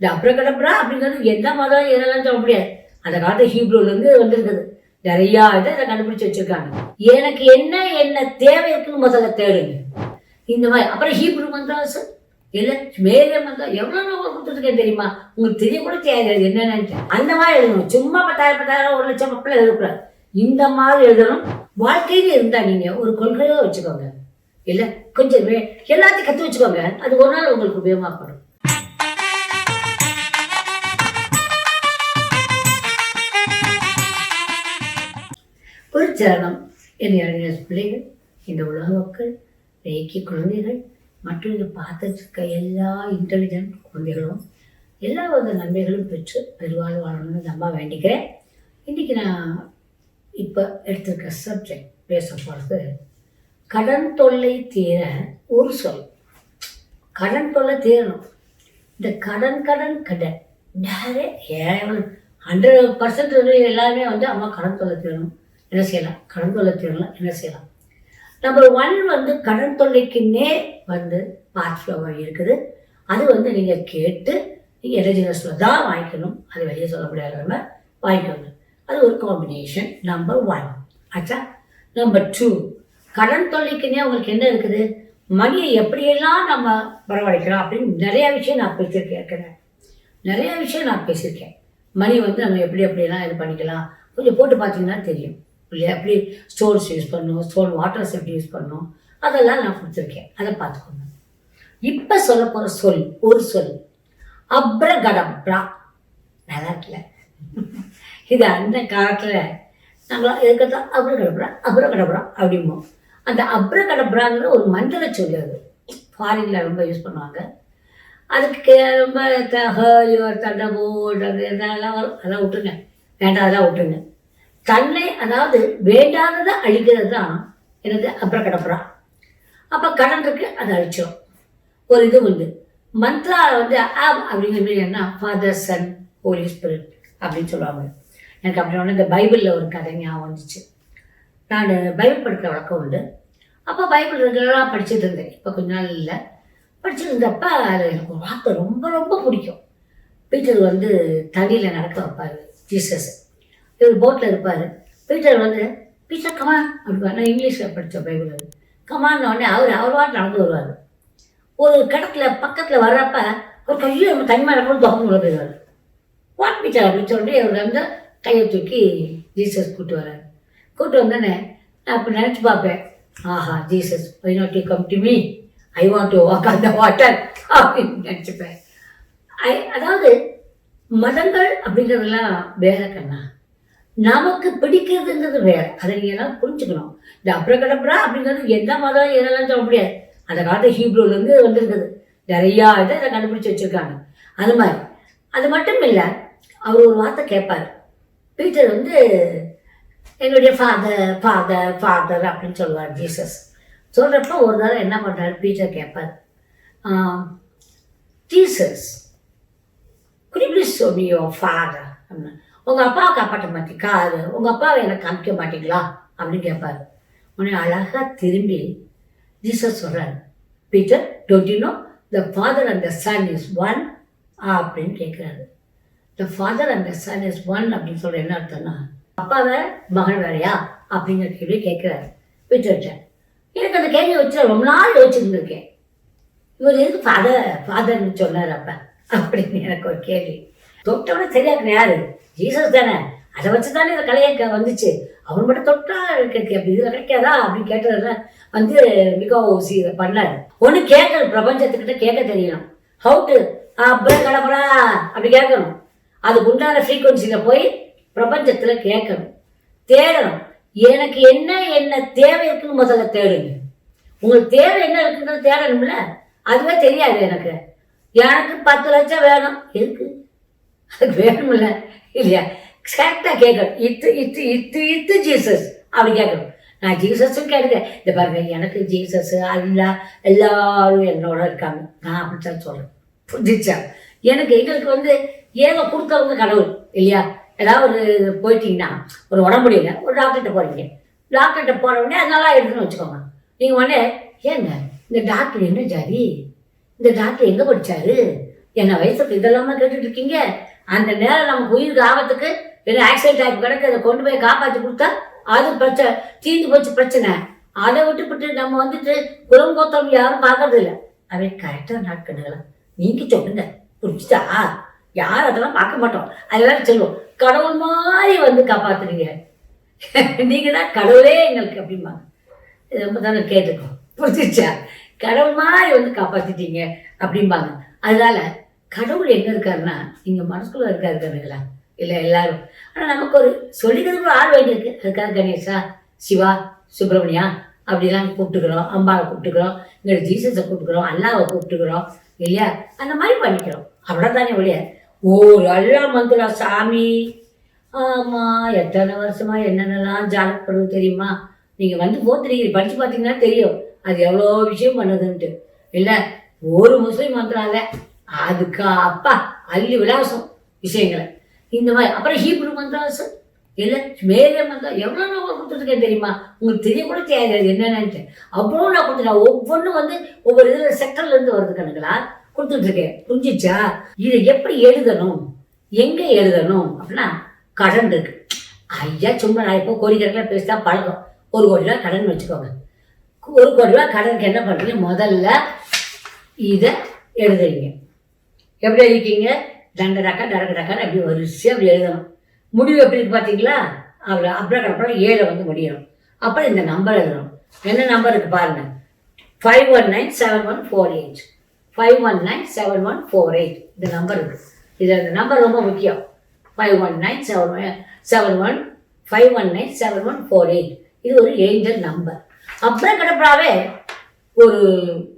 இந்த அப்ரகடப்ரா அப்படிங்கிறது எந்த மதம் எதெல்லாம் சொல்ல முடியாது. அந்த காலத்து ஹீப்ரூலேருந்து வந்திருக்குது. நிறையா இதை கண்டுபிடிச்சி வச்சிருக்காங்க. எனக்கு என்ன தேவை இருக்குன்னு முதல்ல தேடுங்க. இந்த மாதிரி அப்புறம் ஹீப்ரூ மந்திராஸ் இல்லை மேலே மந்திரம் எவ்வளோ நான் கொடுத்துருக்கேன் தெரியுமா? உங்களுக்கு தெரிய கூட தெரியாது என்னென்னு. அந்த மாதிரி எழுதணும். சும்மா 10,000 1 லட்சம் அப்படிலாம் எழுதக்கூடாது. இந்த மாதிரி எழுதணும். வாழ்க்கையில் இருந்தால் நீங்கள் ஒரு கொள்கையாக வச்சுக்கோங்க. இல்லை கொஞ்சம் எல்லாத்தையும் கற்று வச்சுக்கோங்க. அது ஒரு நாள் உங்களுக்கு உபயோகமாகப்படும். ஒரு சரணம் என்னை அழிய பிள்ளைகள், இந்த உலக மக்கள், ரேக்கி குழந்தைகள் மற்றும் இதை பார்த்துருக்க எல்லா இன்டெலிஜென்ட் குழந்தைகளும் எல்லா வித நன்மைகளும் பெற்று பெருவாழ் வாழணும்னு நம்ம வேண்டிக்கிறேன். இன்றைக்கி நான் இப்போ எடுத்திருக்க சப்ஜெக்ட் பேச போகிறது கடன் தொல்லை தீர ஒரு சொல். கடன் தொல்லை தீரணும். இந்த கடன் நிறைய 100% எல்லாருமே அம்மா கடன் தொல்லை தீரணும், என்ன செய்யலாம்? கடன் தொல்லை தீரலாம், என்ன செய்யலாம்? நம்பர் 1 கடன் தொல்லைக்குன்னே பார்ட் ஃப்ளவர் இருக்குது. அது நீங்கள் கேட்டு நீங்கள் எலிஜினஸில் தான் வாங்கிக்கணும். அது வெளியே சொல்ல முடியாதவங்க வாங்கிக்கணும். அது ஒரு காம்பினேஷன். நம்பர் 1 ஆச்சா. நம்பர் 2 கடன் தொல்லைக்குன்னே உங்களுக்கு என்ன இருக்குது? மணியை எப்படியெல்லாம் நம்ம வரவழைக்கலாம் அப்படின்னு நிறையா விஷயம் நான் பேசியிருக்கேன். நிறையா விஷயம் நான் பேசியிருக்கேன். மணி நம்ம எப்படியெல்லாம் இது பண்ணிக்கலாம் கொஞ்சம் போட்டு பார்த்தீங்கன்னா தெரியும் இல்லையா? எப்படி ஸ்டோன்ஸ் யூஸ் பண்ணணும், ஸ்டோன் வாட்டர்ஸ் எப்படி யூஸ் பண்ணணும், அதெல்லாம் நான் கொடுத்துருக்கேன். அதை பார்த்துக்கோங்க. இப்போ சொல்ல போகிற சொல் ஒரு சொல் அப்ரகடப்ரா. நல்லா இருக்குல்ல? இது அந்த காலத்தில் நாங்களாம் எதுக்கத்தான் அப்ரகடப்ரா அப்படிம்போம். அந்த அப்ரகடப்ராங்கிற ஒரு மந்திர சொல். அது ஃபாரினில் ரொம்ப யூஸ் பண்ணுவாங்க. அதுக்கு ரொம்ப அதெல்லாம் விட்டுருங்க, வேண்டாதெல்லாம் விட்டுருங்க. தன்னை அதாவது வேண்டாததை அழிக்கிறது தான் எனது அப்ரகடப்ரா. அப்போ கடன் இருக்கு, அதை அழிச்சிடும். ஒரு இது மந்த்ரா அப்படிங்கிறது என்ன? ஃபாதர் சன் ஹோலி ஸ்பிரிட் அப்படின்னு சொல்லுவாங்க. எனக்கு அப்படி இந்த பைபிளில் ஒரு கதை ஞாபகம் வந்துச்சு. நான் பைபிள் படிக்கிற வழக்கம் உண்டு. அப்போ பைபிள் ரெகுலராக படிச்சுட்டு இருந்தேன். இப்போ கொஞ்ச நாள் இல்லை. படிச்சுட்டு இருந்தப்ப அது எனக்கு ஒரு வார்த்தை ரொம்ப ரொம்ப பிடிக்கும். பீட்டர் தண்ணியில் நடக்க வைப்பார் ஜீசஸ். இவர் போட்டில் இருப்பார். பீட்டர் பீட்டர் கமான் அப்படிப்பா. நான் இங்கிலீஷில் படித்த பைபிள். அது கமான்னொடனே அவர் வாட்டு நடந்து வருவார். ஒரு கடத்தில் பக்கத்தில் வர்றப்ப ஒரு கையை தனி மேலே கூட தொகை உள்ள போயிடுவார். வாட் பீட்டர் அப்படின்னு சொல்லிட்டு அவர் கையை தூக்கி ஜீசஸ் கூப்பிட்டு வர்றார். கூப்பிட்டு வந்தோடனே நான் இப்போ நினச்சி பார்ப்பேன், ஆஹா Jesus why not you come to me, I want to walk on the water அப்படின்னு நினச்சிப்பேன். அதாவது மதங்கள் அப்படிங்கிறதெல்லாம் வேற கண்ணா, நமக்கு பிடிக்கிறதுங்கிறது வேற. அதை நீங்கள் எல்லாம் புரிஞ்சுக்கணும். இந்த அப்ரகடப்ரா அப்படிங்கிறது எந்த மதம் எதெல்லாம் சொல்ல முடியாது. அந்த காலத்து ஹீப்ரூலேருந்து வந்திருக்குது. நிறையா இதை கண்டுபிடிச்சி வச்சுருக்காங்க. அது மாதிரி அது மட்டும் இல்லை, அவர் ஒரு வார்த்தை கேட்பார். பீட்டர் என்னுடைய ஃபாதர் அப்படின்னு சொல்லுவார் ஜீசஸ். சொல்கிறப்ப ஒரு தடவை என்ன பண்ணுறாரு, பீட்டர் கேட்பார், Jesus could you please show me your father அப்படின்னா, உங்கள் அப்பாவை காப்பாற்ற மாட்டேங்காரு, உங்கள் அப்பாவை எனக்கு காமிக்க மாட்டீங்களா அப்படின்னு கேட்பார். உடனே அழகாக திரும்பி ஜீசஸ் சொல்கிறார், Peter don't you know the father and the son is one அப்படின்னு கேட்குறாரு. The father and the son is one அப்படின்னு சொல்கிற என்ன அர்த்தம்னா, அப்பா வேற மகன் வேறையா அப்படிங்கிற கேள்வி கேட்குறாரு பீட்டர்கிட்ட. எனக்கு அந்த கேள்வி வச்சு ரொம்ப நாள் யோசிச்சுருந்துருக்கேன். இவர் எதுக்கு ஃபாதர்னு சொன்னார் அப்போ அப்படின்னு எனக்கு ஒரு கேள்வி. தொட்டோட சரியாக்குன யாரு? ஜீசஸ் தானே. அதை வச்சு தானே இந்த கலையை வந்துச்சு. அவர் மட்டும் தொட்டா அப்படி இதில் கிடைக்காதா அப்படின்னு கேட்டதில் மிகவும் இதை பண்ணார். ஒன்று கேட்கணும், பிரபஞ்சத்துக்கிட்ட கேட்க தெரியணும். ஹவு டு கடப்படா அப்படி கேட்கணும். அதுக்கு உண்டான ஃப்ரீக்குவன்சியில் போய் பிரபஞ்சத்தில் கேட்கணும், தேடணும். எனக்கு என்ன தேவை இருக்குன்னு முதல்ல தேடுங்க. உங்களுக்கு தேவை என்ன இருக்குன்றது தேடணும்ல. அதுவே தெரியாது. எனக்கு 10 லட்சம் வேணும், எதுக்கு? அதுக்கு வேணும்ல இல்லையா? கரெக்டாக கேட்கணும். இத்து ஜீசஸ் அப்படி கேட்கணும். நான் ஜீசஸும் கேட்குறேன். இந்த பாருங்க, எனக்கு ஜீசஸ் அல்லா எல்லாரும் என்னோட இருக்காங்க, நான் அப்படித்தான் சொல்கிறேன். புரிஞ்சிச்சா? எங்களுக்கு ஏதோ கொடுத்தவங்க கடவுள் இல்லையா? ஏதாவது ஒரு போயிட்டீங்கன்னா, ஒரு உடம்பு முடியல, ஒரு டாக்டர்கிட்ட போகிறீங்க. டாக்டர்கிட்ட போன உடனே அது நல்லா இருக்குன்னு வச்சுக்கோங்க. நீங்கள் உடனே ஏங்க இந்த டாக்டர் என்ன ஜாதி, இந்த டாக்டர் எங்கே படித்தாரு, என்ன வயசுக்கு இதெல்லாமா கேட்டுட்டு இருக்கீங்க? அந்த நேரம் நமக்கு உயிருக்கு ஆபத்துக்கு இல்லை ஆக்சிடென்ட் ஆகி கிடக்கு, அதை கொண்டு போய் காப்பாற்றி கொடுத்தா அது பிரச்சனை, தீர்ந்து போச்சு பிரச்சனை. அதை விட்டுப்பட்டு நம்ம வந்துட்டு குலங்கோத்தம் யாரும் பார்க்கறது இல்லை. அவை கரெக்டாக நாட்கணுங்களா நீங்க சொல்லுங்க, புரிஞ்சுதா? யாரும் அதெல்லாம் பார்க்க மாட்டோம். அதெல்லாம் சொல்லுவோம், கடவுள் மாதிரி வந்து காப்பாத்துறீங்க, நீங்க தான் கடவுளே எங்களுக்கு அப்படிம்பாங்க. இது ரொம்ப தானே கேட்டுக்கோம், புரிஞ்சிச்சா? கடவுள் மாதிரி வந்து காப்பாத்திட்டீங்க அப்படிம்பாங்க. அதனால கடவுள் எங்க இருக்காருன்னா நீங்க மனசுக்குள்ள இருக்காருங்களா? இல்லை எல்லாரும். ஆனால் நமக்கு ஒரு சொல்லிக்கிறதுக்கு ஆள் வேண்டியிருக்கு. அதுக்காக கணேசா, சிவா, சுப்பிரமணியா அப்படிலாம் கூப்பிட்டுக்கிறோம். அம்பாவை கூப்பிட்டுக்கிறோம், இங்கே ஜீசஸை கூப்பிட்டுக்கிறோம், அல்லாவை கூப்பிட்டுக்கிறோம் இல்லையா? அந்த மாதிரி பண்ணிக்கிறோம். அவ்வளோதானே ஒழிய ஒரு அல்லா மந்திரா சாமி. ஆமாம், எத்தனை வருஷமா என்னென்னலாம் ஜாலப்படுறது தெரியுமா? நீங்கள் வந்து போத்துறீங்க, படித்து பார்த்தீங்கன்னா தெரியும் அது எவ்வளோ விஷயம் பண்ணுதுன்ட்டு. இல்லை ஒரு முஸ்லீம் மந்திரால அதுக்கு அப்பா அள்ளி விலாசம் விஷயங்களை இந்த மாதிரி. அப்புறம் ஹீப்ரு மந்திராசம் இல்லை மேலே மந்திரம் எவ்வளோ நான் கொடுத்துருக்கேன் தெரியுமா? உங்களுக்கு தெரிய கூட தெரியாது என்னென்னு. அவ்வளோ நான் கொடுத்துருக்கேன். ஒவ்வொன்றும் வந்து ஒவ்வொரு இதில் செக்டர்லேருந்து வருது கணக்குலா கொடுத்துட்ருக்கேன். புரிஞ்சிச்சா? இதை எப்படி எழுதணும், எங்கே எழுதணும் அப்படின்னா கடன் இருக்கு. ஐயா சும்மா நான் இப்போ கோடிக்கணக்கில் பேசினா பழக்கம். 1 கோடி ரூபா கடன் வச்சுக்கோங்க. 1 கோடி ரூபா கடனுக்கு என்ன பண்ணுறீங்க? முதல்ல இதை எழுதுறீங்க. எப்படி எழுதிக்கிங்க? டண்டடாக்கான்னு அப்படி வரிசையாக அப்படி எழுதணும். முடிவு எப்படி இருக்கு பார்த்தீங்களா? அப்புறம் அப்புறம் 7 வந்து முடியணும். அப்புறம் இந்த நம்பர் எழுதணும். என்ன நம்பர் இருக்கு பாருங்க, 51971448. 51971448 இந்த நம்பர் இருக்கு. இது அந்த நம்பர் ரொம்ப முக்கியம். 51971448 இது ஒரு ஏஞ்சல் நம்பர். அப்புறம் கடப்படாவே ஒரு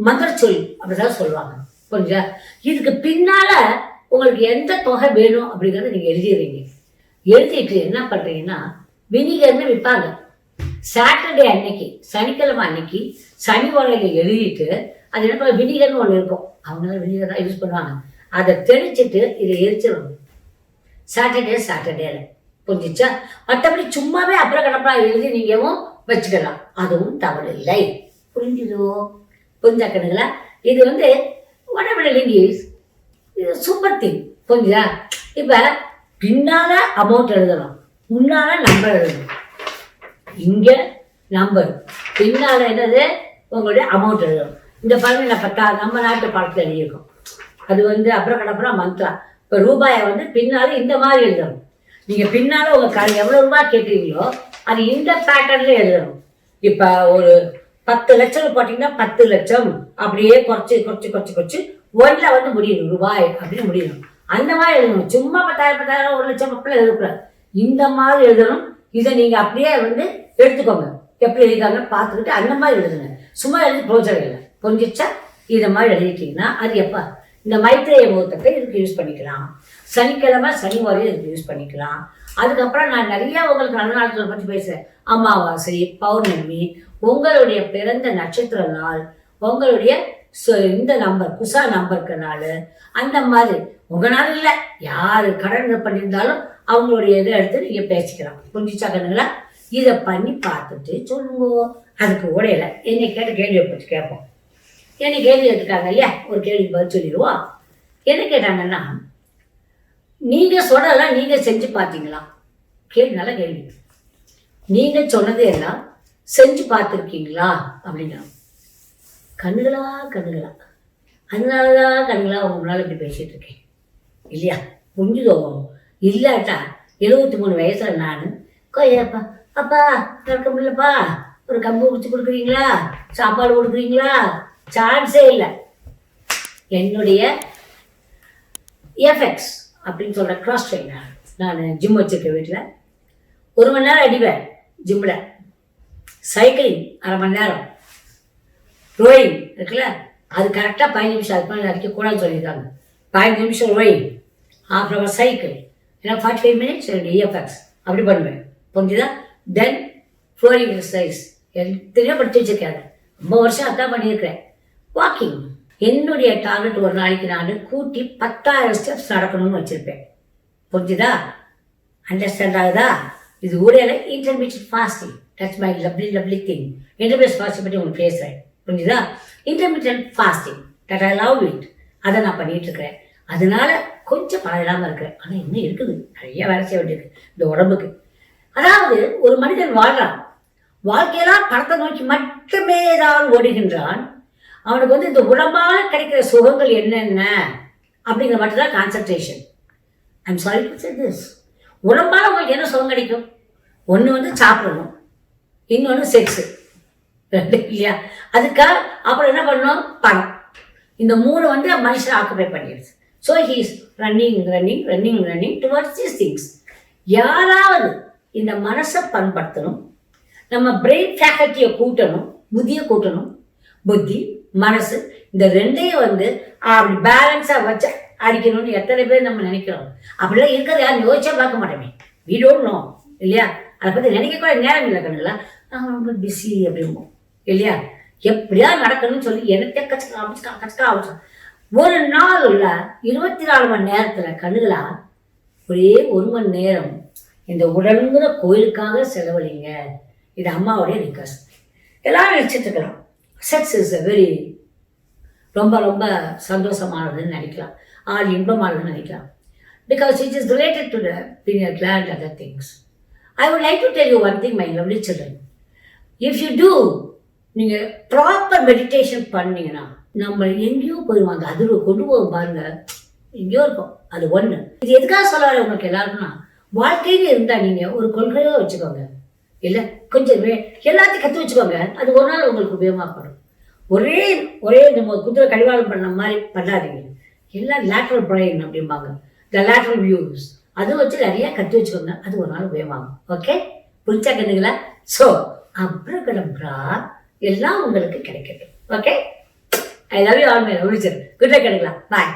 மந்திர சொல் அப்படிதான் சொல்லுவாங்க. புரிஞ்சா? இதுக்கு பின்னால உங்களுக்கு எந்த தொகை வேணும் அப்படிங்கிறத நீங்க எழுதிடுறீங்க. எழுதிட்டு என்ன பண்றீங்கன்னா வினிகர்னு விற்பாங்க. சாட்டர்டே அன்னைக்கு, சனிக்கிழமை அன்னைக்கு சனி ஓலையில எழுதிட்டு அது என்ன வினிகர்னு ஒன்று இருக்கும். அவங்களாம் வினிகர் தான் யூஸ் பண்ணுவாங்க. அதை தெளிச்சுட்டு இதை எரிச்சிடணும் சாட்டர்டேல. புரிஞ்சிச்சா? மற்றபடி சும்மாவே அப்புறம் கடப்பா எழுதி நீங்கவும் வச்சுக்கலாம், அதுவும் தவறு இல்லை. புரிஞ்சுதோ? புரிஞ்சா கணுங்களா? இது வந்து இங்கிலீஷ் இது சூப்பர் திங். புரிஞ்சுதா? இப்போ பின்னால அமௌண்ட் எழுதணும், முன்னால நம்பர் எழுதணும். இங்கே நம்பர், பின்னால என்னது உங்களுடைய அமௌண்ட் எழுதணும். இந்த பழமை நம்ம நாட்டு பழத்தில் எழுதியிருக்கோம். அது வந்து அப்புறம் கடப்புறா மந்த்ரா. இப்போ ரூபாயை வந்து பின்னால இந்த மாதிரி எழுதணும். நீங்கள் பின்னால உங்கள் எவ்வளோ ரூபாய் கேட்குறீங்களோ அது இந்த பேட்டர்னில் எழுதணும். இப்போ ஒரு 10 லட்சம் போட்டிங்கன்னா 10 லட்சம் அப்படியே குறைச்சி 1ல் வந்து முடியணும், ரூபாய் அப்படின்னு முடியணும். அந்த மாதிரி எழுதணும். சும்மா 10,000 1 லட்சம் அப்படிலாம் எழுதக்கூடாது. இந்த மாதிரி எழுதணும். இதை நீங்கள் அப்படியே வந்து எடுத்துக்கோங்க, எப்படி எழுதிக்காங்க பார்த்துக்கிட்டு அந்த மாதிரி எழுதுங்க. சும்மா எழுதி பிரோஜனம் இல்லை. புரிஞ்சிச்சா? இதை மாதிரி எழுதிட்டீங்கன்னா அது எப்போ இந்த மைத்திரேய முகூர்த்தத்தை இதுக்கு யூஸ் பண்ணிக்கலாம். சனிக்கிழமை சனி வாரியம் இதுக்கு யூஸ் பண்ணிக்கலாம். அதுக்கப்புறம் நான் நிறையா உங்களுக்கு நல்ல நாட்களை பற்றி பேசுகிறேன். அமாவாசை, பௌர்ணமி, உங்களுடைய பிறந்த நட்சத்திர நாள், உங்களுடைய இந்த நம்பர் குசா நம்பருக்கு நாள், அந்த மாதிரி உங்கள் நாள் இல்லை யார் கடன் பண்ணியிருந்தாலும் அவங்களுடைய இதை எடுத்து நீங்கள் பேசிக்கலாம். புரிஞ்சிச்சா கண்ணுங்களா? இதை பண்ணி பார்த்துட்டு சொல்லுங்க. அதுக்கு உடையில என்னை கேட்ட கேள்வியை பற்றி கேட்போம். என்னை கேள்வி எடுத்துட்டாங்க இல்லையா, ஒரு கேள்வி பதில் சொல்லிடுவோம். என்ன கேட்டாங்கன்னா, நீங்கள் சொன்னதெல்லாம் நீங்கள் செஞ்சு பார்த்தீங்களா? நல்ல கேள்வி. நீங்கள் சொன்னதே எல்லாம் செஞ்சு பார்த்துருக்கீங்களா அப்படின்னா கண்ணுகளா அதனாலதான் கண்ணுகளா உங்க முன்னால் இப்படி பேசிட்டு இருக்கேன் இல்லையா? புரிஞ்சுதோ? இல்லாட்டா 73 வயசுல நான் கோயப்பா அப்பா நடக்க முடியலப்பா, ஒரு கம்பு குடிச்சு கொடுக்குறீங்களா, சாப்பாடு கொடுக்குறீங்களா? சான்ஸே இல்லை. என்னுடைய எஃப்எக்ஸ் அப்படின்னு சொல்கிற கிராஸ் ட்ரெயினர், நான் ஜிம் வச்சுருக்கேன். வீட்டில் 1 மணி நேரம் அடிப்பேன் ஜிம்மில். சைக்கிளிங் 1/2 மணி நேரம். ரோயிங் இருக்குல்ல, அது கரெக்டாக 15 நிமிஷம். அதுக்கு மேலே அடிக்கக்கூடாதுன்னு சொல்லியிருக்காங்க. 15 நிமிஷம் ரோயிங், 1/2 hour சைக்கிள், ஏன்னா 45 minutes என்னுடைய எஃப்எக்ஸ் அப்படி பண்ணுவேன். புரிஞ்சுதா? தென் ஃப்ளோரிங் எக்ஸசைஸ் எத்தனையோ படித்து வச்சுருக்காங்க. ரொம்ப வருஷம் அதான் பண்ணியிருக்கிறேன். வாக்கிங், என்னுடைய டார்கெட் ஒரு நாளைக்கு நான் கூட்டி 10,000 ஸ்டெப்ஸ் நடக்கணும்னு வச்சுருப்பேன். புரிஞ்சுதா? அண்டர்ஸ்டாண்ட் ஆகுதா? இது ஊடையில intermediate fasting. That's my lovely thing. Intermediate fasting பற்றி உங்களுக்கு பேசுகிறேன். புரிஞ்சுதா? Intermediate fasting that I love it. அதை நான் பண்ணிகிட்டு இருக்கிறேன். அதனால கொஞ்சம் பணம் இல்லாமல் இருக்கிறேன். ஆனால் இன்னும் இருக்குது, நிறைய வேலை செய்ய வேண்டியிருக்கு இந்த உடம்புக்கு. அதாவது ஒரு மனிதன் வாழ்றான், வாழ்க்கையெல்லாம் பணத்தை நோக்கி மட்டுமே தான் ஓடுகின்றான். அவனுக்கு வந்து இந்த உடம்பால கிடைக்கிற சுகங்கள் என்னென்ன அப்படிங்கிற மட்டும் தான் concentration. I'm sorry to say this. உடம்பால உங்களுக்கு என்ன சுகம் கிடைக்கும்? ஒன்று வந்து சாப்பிடணும், இன்னொன்று செக்ஸு, இல்லையா? அதுக்காக அப்புறம் என்ன பண்ணணும்? பணம். இந்த 3 வந்து மனுஷனை ஆக்குபை பண்ணிடுது. So he's running towards these things. யாராவது இந்த மனசை பண்படுத்தணும், நம்ம பிரெயின் ஃபேக்கல்ட்டியை கூட்டணும், புத்தியை கூட்டணும். புத்தி மனசு இந்த ரெண்டையும் வந்து அப்படி பேலன்ஸாக வச்சு அடிக்கணும்னு எத்தனை பேர் நம்ம நினைக்கிறோம். அப்படிலாம் இருக்கிறது யாரும் யோசிச்சா பார்க்க மாட்டோமே. வி டோன்ட் நோ, இல்லையா? அதை பற்றி நினைக்கக்கூட நேரம் இல்லை கண்ணுங்களா. நாங்கள் ரொம்ப பிஸி அப்படிம்போம், இல்லையா? எப்படியா நடக்கணும்னு சொல்லி எனக்கு கச்சக்கா ஒரு நாள் உள்ள 24 மணி நேரத்தில் கண்ணுகளா ஒரே 1 மணி நேரம் இந்த உடலுங்கிற கோயிலுக்காக செலவழிங்க. இது அம்மாவுடைய ரிக்வஸ்ட். எல்லாரும் நினச்சிட்டு இருக்கலாம் செக்ஸ் இஸ் வெரி ரொம்ப ரொம்ப சந்தோஷமானதுன்னு நினைக்கலாம், ஆள் இன்பமானதுன்னு நினைக்கலாம். Because it is related to the pineal gland other things. I would like to tell you one thing, my lovely children. If you do, நீங்கள் ப்ராப்பர் மெடிடேஷன் பண்ணீங்கன்னா நம்ம எங்கேயோ போயிடுவோம். அந்த அதிர்வு கொண்டு போவோம் பாருங்க, எங்கேயோ இருக்கும். அது ஒன்று. இது எதுக்காக சொல்ல வர உங்களுக்கு எல்லாருக்குன்னா, வாழ்க்கைன்னு இருந்தால் நீங்கள் ஒரு கொள்கையாக வச்சுக்கோங்க, இல்லை கொஞ்சம் எல்லாத்தையும் கற்று வச்சுக்கோங்க. அது ஒரு நாள் உங்களுக்கு உபயோகமாகப்படும். ஒரே ஒரே நம்ம குதிரை கடிவாளம் பண்ண மாதிரி பண்ணாதீங்க. எல்லாம் லேட்ரல் பிரெயின் அப்படிம்பாங்க, த லேட்ரல் வியூஸ். அதை வச்சு நிறைய கற்று வச்சுக்கோங்க. அது ஒரு நாள் உபயோகமாகும். ஓகே, புரிஞ்சா கண்ணுங்களா? ஸோ அப்ரகடப்ரா எல்லாம் உங்களுக்கு கிடைக்கட்டும். Okay, I love you all my lovely children. Good night கண்ணுங்களா. பாய்.